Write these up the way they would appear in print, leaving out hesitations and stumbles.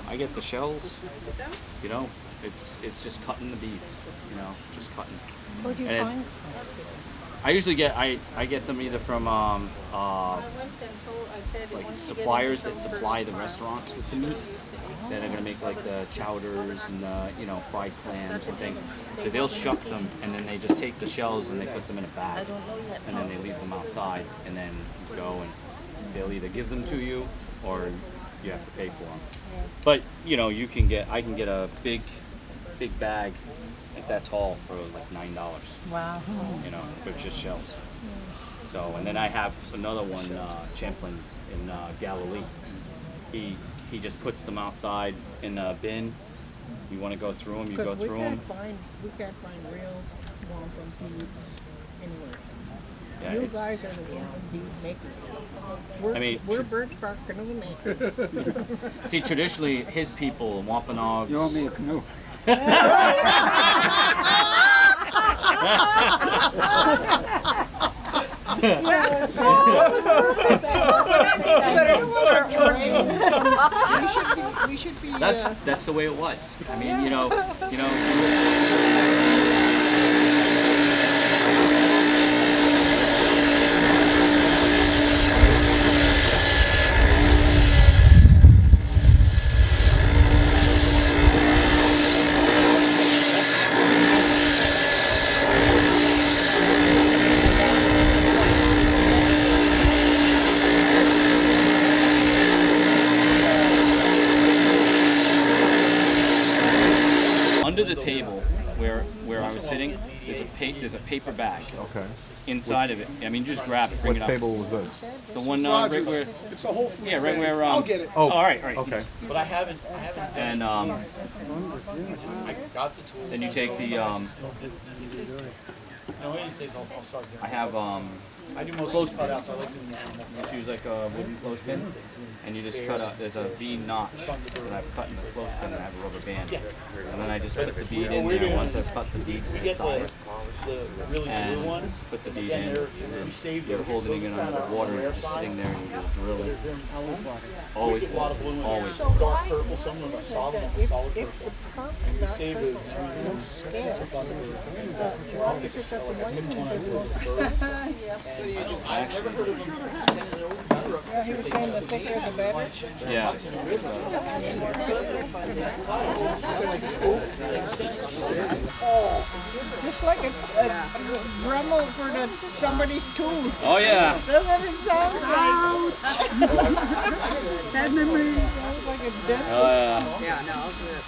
I get the shells. You know, it's just cutting the beads. You know, just cutting. Where do you find? I usually get I get them either from like suppliers that supply the restaurants with the meat. That are gonna make like the chowders and the, you know, fried clams and things. So they'll shuck them and then they just take the shells and they put them in a bag and then they leave them outside and then you go and they'll either give them to you or you have to pay for them. But you know, I can get a big bag like that tall for like $9. Wow. You know, with just shells. So, and then I have another one, Champlin's in Galilee. He just puts them outside in a bin. You want to go through them, you go through them. We can't find real wampum beads anywhere. Yeah, You guys are the wampum bead makers. We're birch bark canoe makers. See, traditionally, his people, Wampanogs. You owe me a canoe. We should be. That's the way it was. I mean, you know. Under the table where I was sitting, there's a paper bag. Okay. Inside of it, I mean, just grab it, bring it up. What table was this? The one right where. It's a Whole Foods. Yeah, right bag. where. I'll get it. Oh, all right. Okay. But I haven't. And I got the tool. then you take the No, any days I'll start doing. I have I do most of the cut outs. I like doing the animal. just use like a wooden clothespin, and you just cut there's a bead notch that I've cut in the clothespin and I have a rubber band, and then I just put the bead in there once I've cut the beads to Get size, the really and blue one. put the bead in, And and we saved then you're holding it under the water and just sitting there and you just drill it. Always A lot of blue water, ones. always. Dark purple. Some of them are solid purple. And we save those. I've never heard of them sending it over. He was saying the thicker the better. Yeah. Just like a Dremel for somebody's tooth. Oh yeah. Doesn't it sound like? That memory sounds like a dentist. Oh yeah. Yeah, no, I'll do it.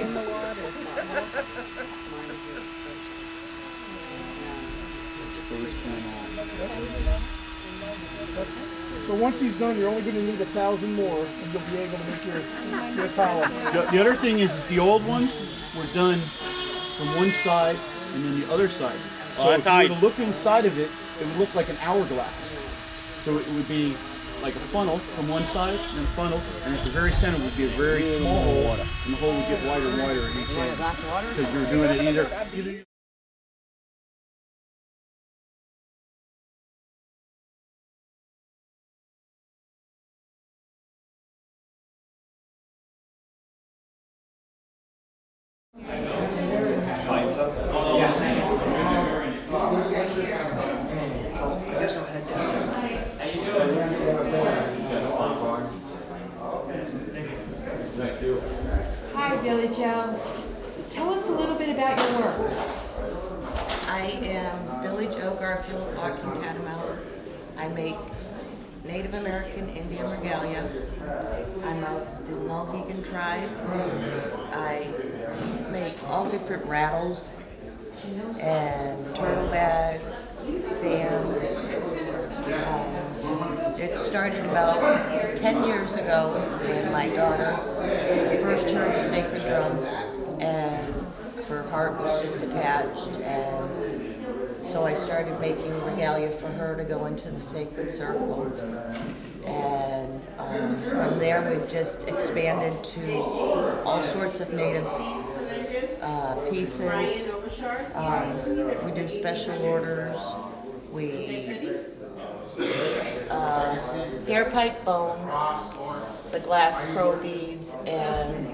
In the water. So once he's done, you're only going to need 1,000 more, and you'll be able to make your collar. The other thing is the old ones were done from one side and then the other side. So that's if how you were to look inside of it, it would look like an hourglass. So it would be like a funnel from one side and then a funnel, and at the very center would be a very small hole, and the hole would get wider and wider at each end. Because you're doing it either Hi, Billy Joe. Tell us a little bit about your work. I am Billy Joe Garfield, walking Catamount. I make Native American Indian regalia. I'm of the Nulhegan tribe. I make all different rattles and turtle bags, fans. It started about 10 years ago when my daughter first heard the sacred drum and her heart was just attached, and so I started making regalia for her to go into the sacred circle. And there, we've just expanded to all sorts of native pieces. We do special orders. We hair pipe bone, the glass pro beads, and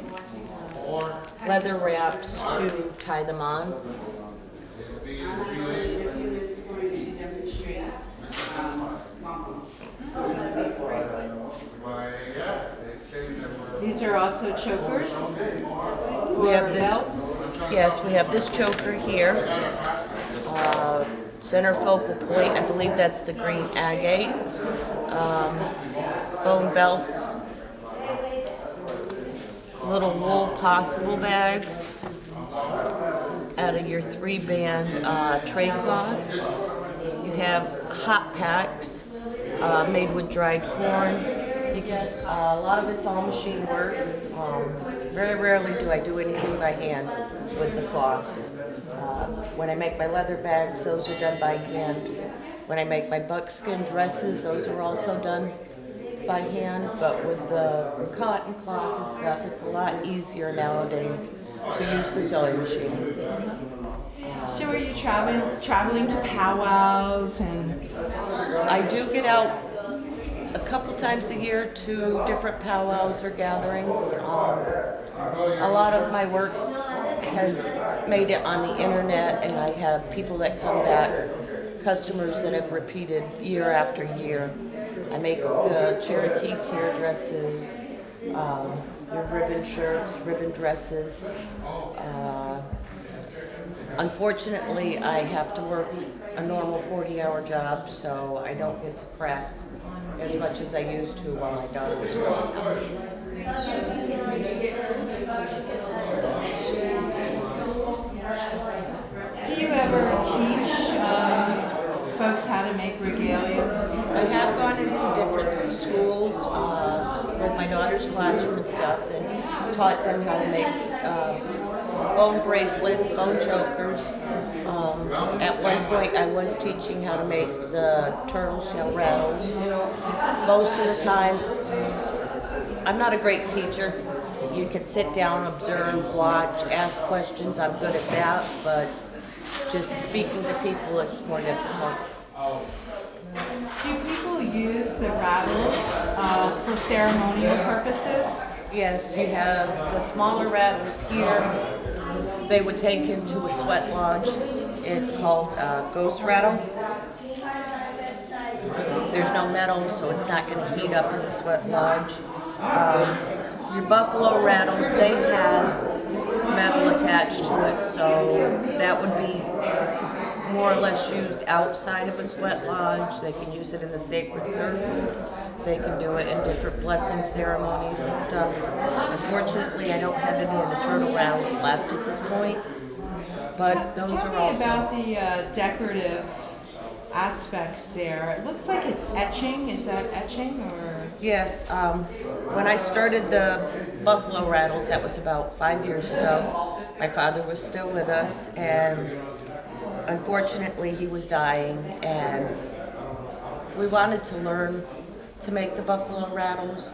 leather wraps to tie them on. These are also chokers. We have this. Belts. Yes, we have this choker here. Center focal point, I believe that's the green agate. Bone belts. Little wool possible bags out of your 3-band tray cloth. You have hot packs made with dried corn. You can just, a lot of it's all machine work. Very rarely do I do anything by hand with the cloth. When I make my leather bags, those are done by hand. When I make my buckskin dresses, those are also done by hand. But with the cotton cloth and stuff, it's a lot easier nowadays to use the sewing machine. So are you traveling to powwows and? I do get out a couple times a year to different powwows or gatherings. A lot of my work has made it on the internet, and I have people that come back, customers that have repeated year after year. I make the Cherokee tear dresses, your ribbon shirts, ribbon dresses. Unfortunately, I have to work a normal 40-hour job, so I don't get to craft as much as I used to while my daughter was growing. Do you ever teach folks how to make regalia? I have gone into different schools with my daughter's classroom and stuff, and taught them how to make bone bracelets, bone chokers. At one point I was teaching how to make the turtle shell rattles. Most of the time, I'm not a great teacher. You can sit down, observe, watch, ask questions. I'm good at that, but just speaking to people, it's more difficult. Do people use the rattles for ceremonial purposes? Yes, you have the smaller rattles here. They would take into a sweat lodge. It's called ghost rattle. There's no metal, so it's not going to heat up in the sweat lodge. Your buffalo rattles, they have metal attached to it, so that would be more or less used outside of a sweat lodge. They can use it in the sacred circle. They can do it in different blessing ceremonies and stuff. Unfortunately, I don't have any of the turtle rattles left at this point, but those Tell are me also... about the decorative aspects there. It looks like it's etching. Is that etching or? Yes, when I started the buffalo rattles, that was about 5 years ago. My father was still with us, and unfortunately he was dying, and we wanted to learn to make the buffalo rattles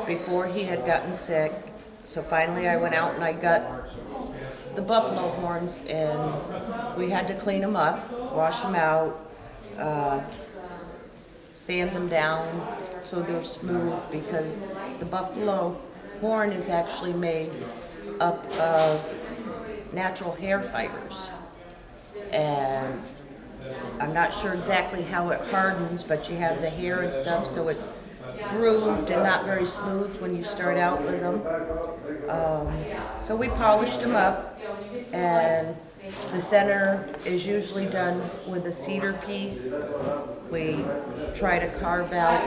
before he had gotten sick. So finally I went out and I got the buffalo horns, and we had to clean them up, wash them out, sand them down so they're smooth, because the buffalo horn is actually made up of natural hair fibers. And I'm not sure exactly how it hardens, but you have the hair and stuff, so it's grooved and not very smooth when you start out with them. So we polished them up, and the center is usually done with a cedar piece. We try to carve out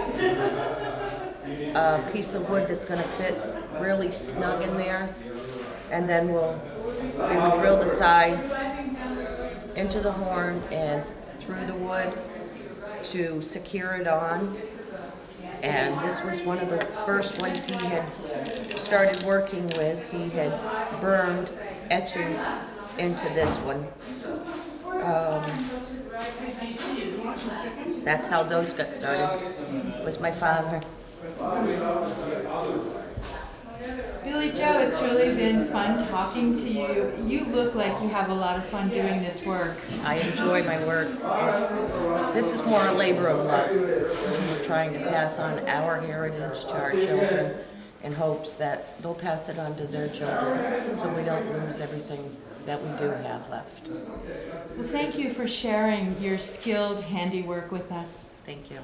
a piece of wood that's going to fit really snug in there, and then we would drill the sides into the horn and through the wood to secure it on. And this was one of the first ones he had started working with. He had burned etching into this one. That's how those got started, was my father. Billy Joe, it's really been fun talking to you. You look like you have a lot of fun doing this work. I enjoy my work. This is more a labor of love. We're trying to pass on our heritage to our children in hopes that they'll pass it on to their children so we don't lose everything that we do have left. Well, thank you for sharing your skilled handiwork with us. Thank you.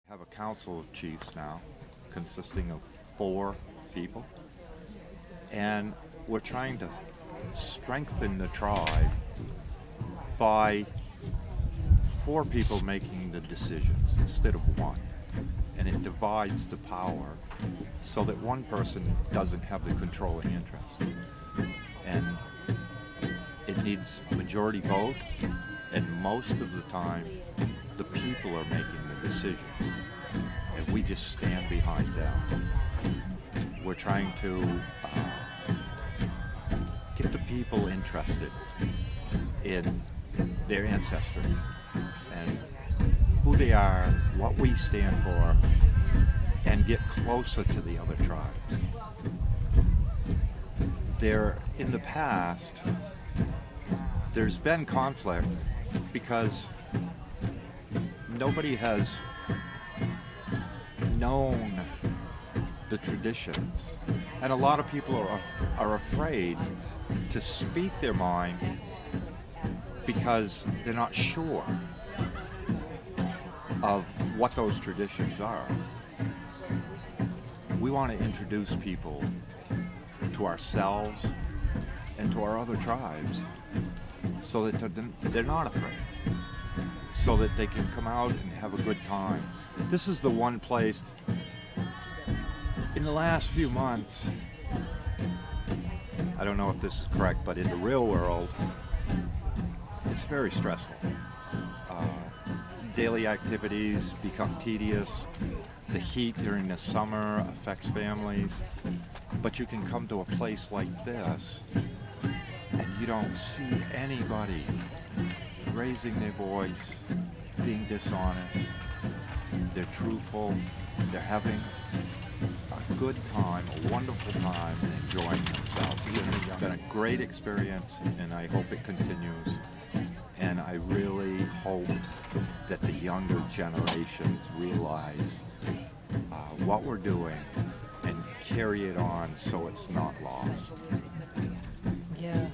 Have a council of chiefs now consisting of 4 people, and we're trying to strengthen the tribe by 4 people making the decisions instead of 1, and it divides the power so that one person doesn't have the controlling interest, and it needs majority vote, and most of the time the people are making the decisions, and we just stand behind them. We're trying to get the people interested in their ancestry and who they are, what we stand for, and get closer to the other tribes. In the past, there's been conflict because nobody has known the traditions, and a lot of people are afraid to speak their mind because they're not sure of what those traditions are. We want to introduce people to ourselves and to our other tribes so that they're not afraid, so that they can come out and have a good time. This is the one place in the last few months, I don't know if this is correct, but in the real world, it's very stressful. Daily activities become tedious. The heat during the summer affects families. But you can come to a place like this and you don't see anybody raising their voice, being dishonest. They're truthful. They're having a good time, a wonderful time, and enjoying themselves. It's been a great experience, and I hope it continues. And I really hope that the younger generations realize what we're doing and carry it on so it's not lost. Yeah,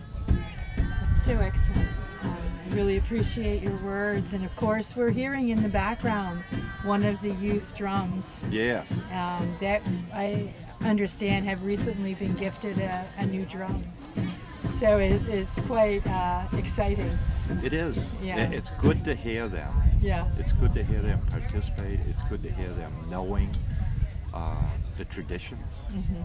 that's so excellent. I really appreciate your words, and of course we're hearing in the background one of the youth drums. Yes. That I understand have recently been gifted a new drum. So it's quite exciting. It is. Yeah. It's good to hear them. Yeah. It's good to hear them participate. It's good to hear them knowing the traditions. Mm-hmm.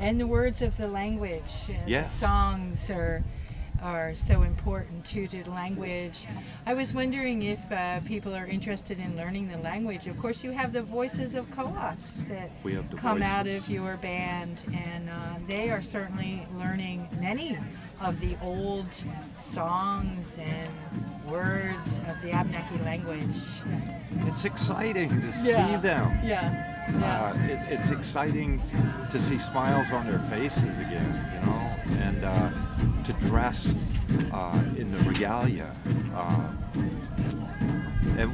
And the words of the language. Yes. The songs are so important to the language. I was wondering if people are interested in learning the language. Of course, you have the voices of Koas that come out of your band, and they are certainly learning many of the old songs and words of the Abenaki language. It's exciting to see them. Yeah. It's exciting to see smiles on their faces again, you know, and to dress in the regalia. And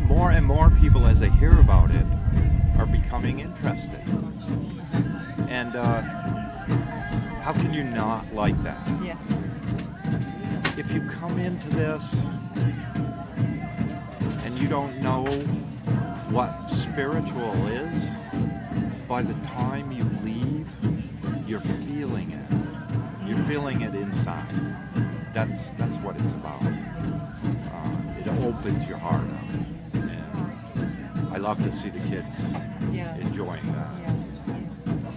more people, as they hear about it, are becoming interested. And how can you not like that? Yeah. If you come into this and you don't know what spiritual is, by the time you leave, you're feeling it. You're feeling it inside. That's what it's about. It opens your heart up. And I love to see the kids enjoying that. Yeah.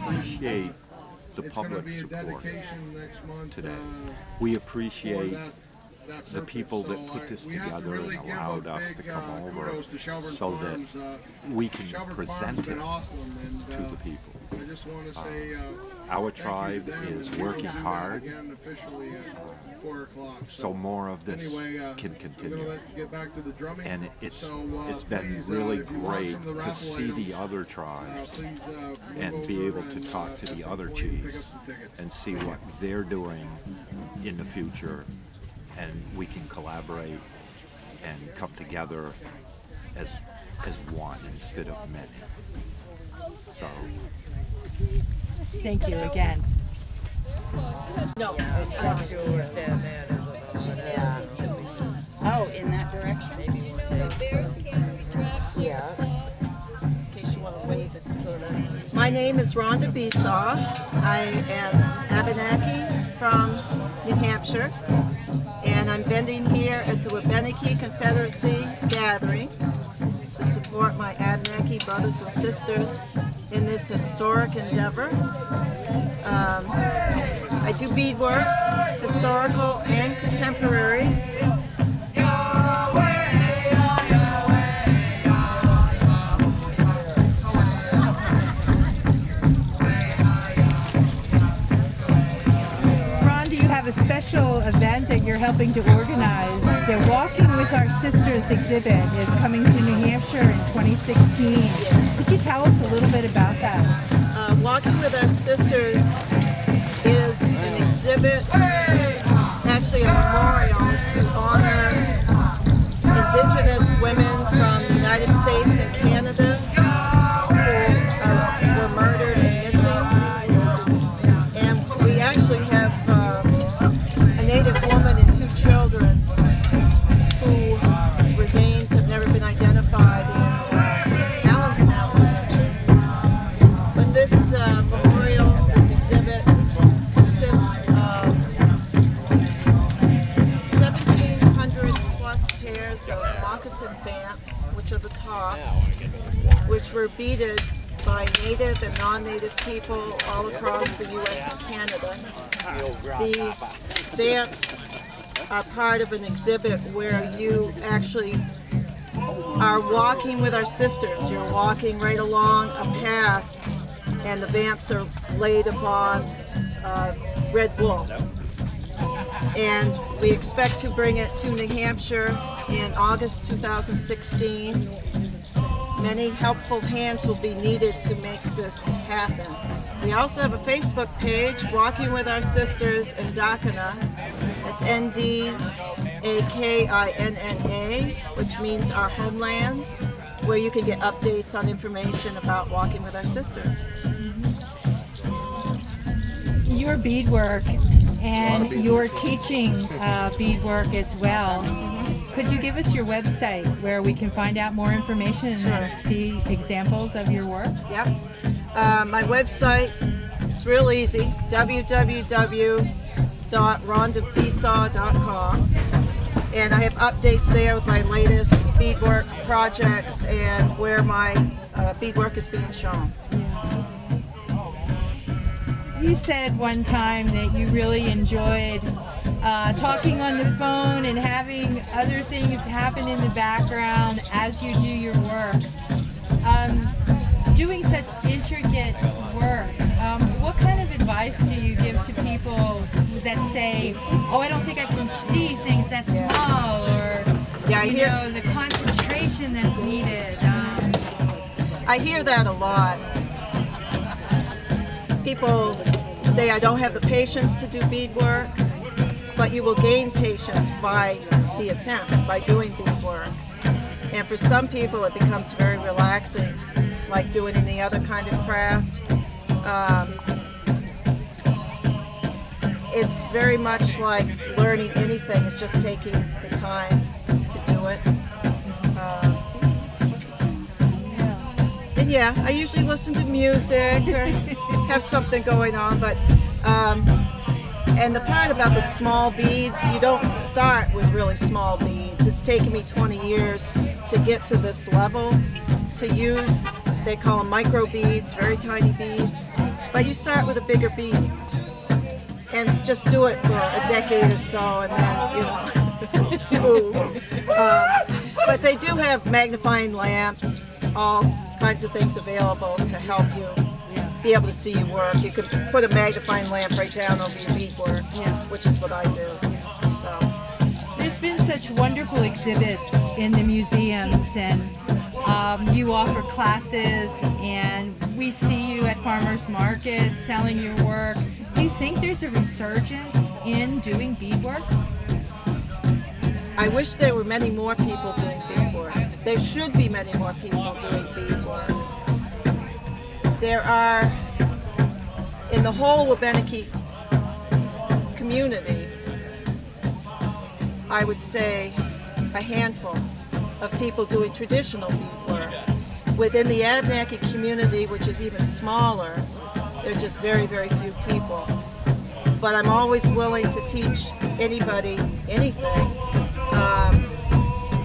Appreciate the public support today. We appreciate the people that put this together and allowed us to come over so that we can present it to the people. Our tribe is working hard, so more of this can continue. And it's been really great to see the other tribes and be able to talk to the other chiefs and see what they're doing in the future, and we can collaborate and come together as one instead of many. So Thank you again. No. Oh, in that direction? Yeah. In case you want to wave it. My name is Rhonda Besaw. I am Abenaki from New Hampshire, and I'm vending here at the Wabanaki Confederacy gathering to support my Abenaki brothers and sisters in this historic endeavor. I do beadwork, historical and contemporary. A special event that you're helping to organize. The Walking with Our Sisters exhibit is coming to New Hampshire in 2016. Yes. Could you tell us a little bit about that? Walking with Our Sisters is an exhibit, actually a memorial to honor Indigenous women from the United States and Canada who were murdered and missing. And we actually have Native woman and 2 children whose remains have never been identified in Allenstown. But this memorial, this exhibit, consists of 1,700 plus pairs of moccasin vamps, which are the tops, which were beaded by Native and non-Native people all across the U.S. and Canada. These vamps are part of an exhibit where you actually are walking with our sisters. You're walking right along a path, and the vamps are laid upon red wool. And we expect to bring it to New Hampshire in August 2016. Many helpful hands will be needed to make this happen. We also have a Facebook page, Walking with Our Sisters in Dakina. That's Ndakina, which means our homeland, where you can get updates on information about Walking with Our Sisters. Your beadwork and you're teaching beadwork as well. Could you give us your website where we can find out more information and see examples of your work? Yep. My website, it's real easy, www.rhondabesaw.com. And I have updates there with my latest beadwork projects and where my beadwork is being shown. You said one time that you really enjoyed talking on the phone and having other things happen in the background as you do your work. Doing such intricate work, what kind of advice do you give to people that say, oh, I don't think I can see things that small, or the concentration that's needed? I hear that a lot. People say I don't have the patience to do beadwork, but you will gain patience by the attempt, by doing beadwork. And for some people it becomes very relaxing, like doing any other kind of craft. It's very much like learning anything, it's just taking the time to do it. And yeah, I usually listen to music or have something going on, but and the part about the small beads, you don't start with really small beads. It's taken me 20 years to get to this level to use, they call them micro beads, very tiny beads, but you start with a bigger bead and just do it for a decade or so, and then But they do have magnifying lamps, all kinds of things available to help you be able to see your work. You can put a magnifying lamp right down over your beadwork, which is what I do. So There's been such wonderful exhibits in the museums, and you offer classes, and we see you at farmers markets selling your work. Do you think there's a resurgence in doing beadwork? I wish there were many more people doing beadwork. There should be many more people doing beadwork. There are, in the whole Wabanaki community, I would say a handful of people doing traditional beadwork. Within the Abenaki community, which is even smaller, there are just very, very few people. But I'm always willing to teach anybody anything.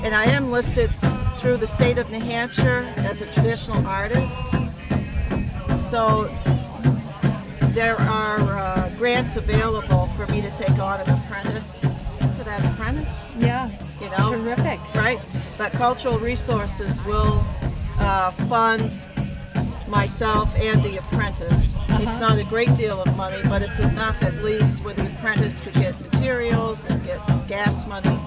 And I am listed through the state of New Hampshire as a traditional artist. So there are grants available for me to take on an apprentice. For that apprentice? Yeah, you know, terrific. Right? But Cultural Resources will fund myself and the apprentice. It's not a great deal of money, but it's enough at least where the apprentice could get materials and get gas money.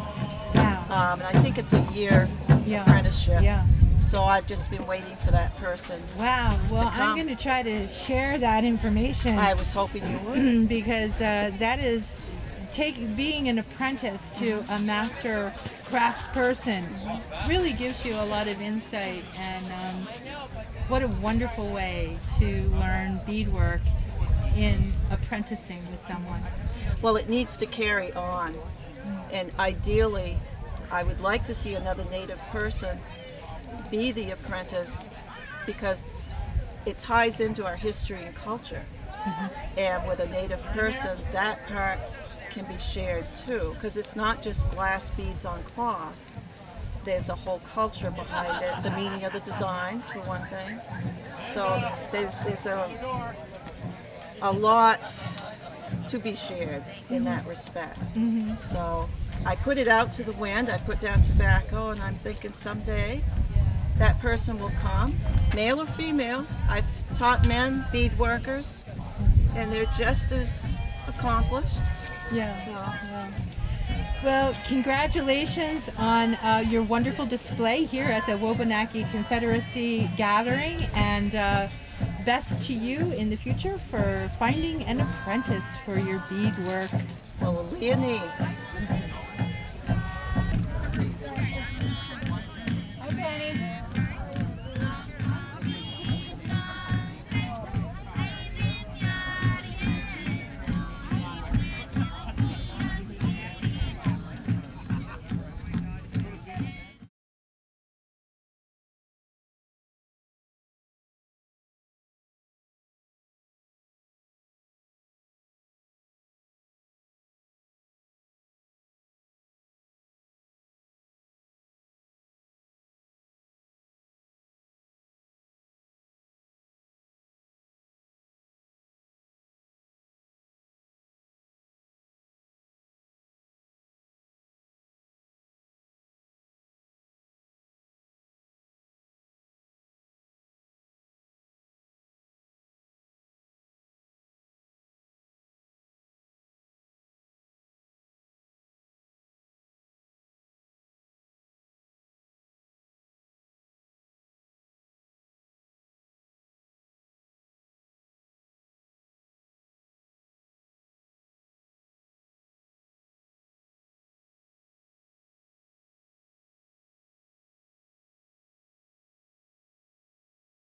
And I think it's a year apprenticeship. Yeah. So I've just been waiting for that person. Wow. Well, to come. I'm going to try to share that information. I was hoping you would. Because that is being an apprentice to a master craftsperson really gives you a lot of insight, and what a wonderful way to learn beadwork in apprenticing with someone. Well, it needs to carry on, and ideally I would like to see another Native person be the apprentice, because it ties into our history and culture. And with a Native person, that part can be shared too, because it's not just glass beads on cloth. There's a whole culture behind it, the meaning of the designs for one thing. So there's a lot to be shared in that respect. So I put it out to the wind, I put down tobacco, and I'm thinking someday that person will come, male or female. I've taught men beadworkers, and they're just as accomplished. Well, congratulations on your wonderful display here at the Wabanaki Confederacy Gathering, and best to you in the future for finding an apprentice for your beadwork. Well, Leonie,